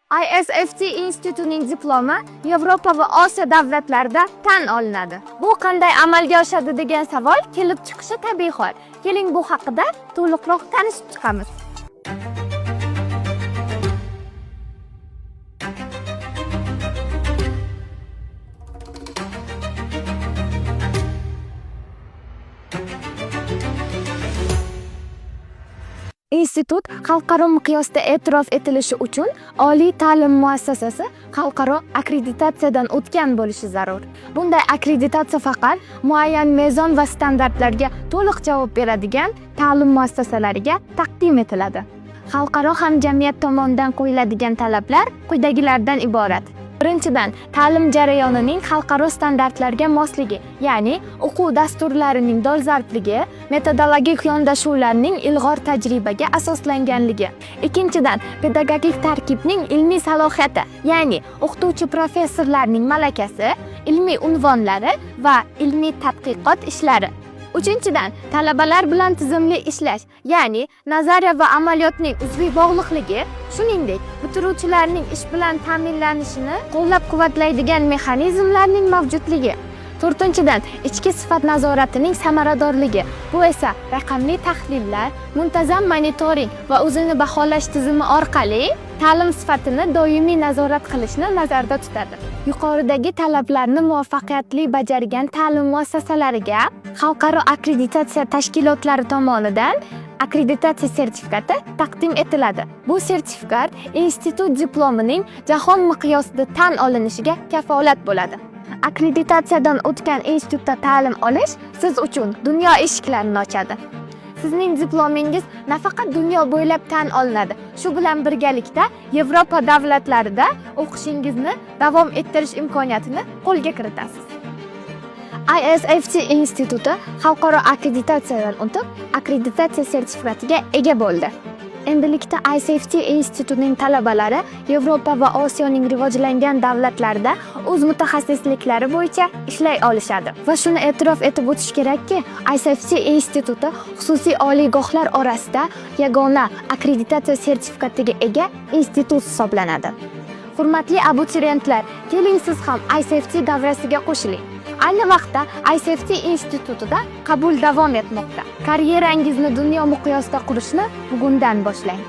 ISFT institutining diplomi Yevropa va Osiyo davlatlarida tan olinadi. Bu qanday amalga oshadi degan savol kelib chiqishi tabiiy hol. Keling bu haqida to'liqroq tanishib chiqamiz. Institut xalqaro miqyosda e'tirof etilishi uchun oliy ta'lim muassasasi xalqaro akkreditatsiyadan o'tgan bo'lishi zarur. Bunday akkreditatsiya faqat muayyan mezon va standartlarga to'liq javob beradigan ta'lim muassasalariga taqdim etiladi. Xalqaro hamjamiyat tomonidan qo'yiladigan talablar quyidagilardan iborat. Birinchidan, ta'lim jarayonining xalqaro standartlarga mosligi, ya'ni o'quv dasturlarining dolzarbligi, metodologik yondashuvlarning ilg'or tajribaga asoslanganligi. Ikkinchidan, pedagogik tarkibning ilmiy salohiyati, ya'ni o'qituvchi professorlarning malakasi, ilmiy unvonlari va ilmiy tadqiqot ishlari. Uchinchidan, talabalar bilan tizimli ishlash, ya'ni nazariya va amaliyotning uzviy bog'liqligi, shuningdek, bitiruvchilarning ish bilan ta'minlanishini qo'llab-quvvatlaydigan mexanizmlarning mavjudligi. To'rtinchidan, ichki sifat nazoratining samaradorligi. Bu esa raqamli tahlillar, muntazam monitoring va o'zini baholash tizimi orqali ta'lim sifatini doimiy nazorat qilishni nazarda tutadi. Yuqoridagi talablarni muvaffaqiyatli bajargan ta'lim muassasalariga xalqaro akkreditatsiya tashkilotlari tomonidan akkreditatsiya sertifikati taqdim etiladi. Bu sertifikat institut diplomining jahon miqyosida tan olinishiga kafolat bo'ladi. Akkreditatsiyadan o'tgan institutda ta'lim olish siz uchun dunyo eshiklarini ochadi. Sizning diplomingiz nafaqat dunyo bo'ylab tan olinadi, shu bilan birgalikda Yevropa davlatlarida o'qishingizni davom ettirish imkoniyatini qo'lga kiritasiz. ISFT instituti xalqaro akkreditatsiyadan o'tib, akkreditatsiya sertifikatiga ega bo'ldi. Endilikda ISFT institutining talabalari Yevropa va Osiyoning rivojlangan davlatlarida o'z mutaxassisliklari bo'yicha ishlay olishadi. Va shuni e'tirof etib o'tish kerakki, ISFT instituti xususiy oliygohlar orasida yagona akkreditatsiya sertifikatiga ega institut hisoblanadi. Hurmatli abituriyentlar, keling siz ham ISFT davrasiga qo'shiling. Ayni vaqtda ISFT institutida qabul davom etmoqda. Karyerangizni dunyo miqyosida qurishni bugundan boshlang.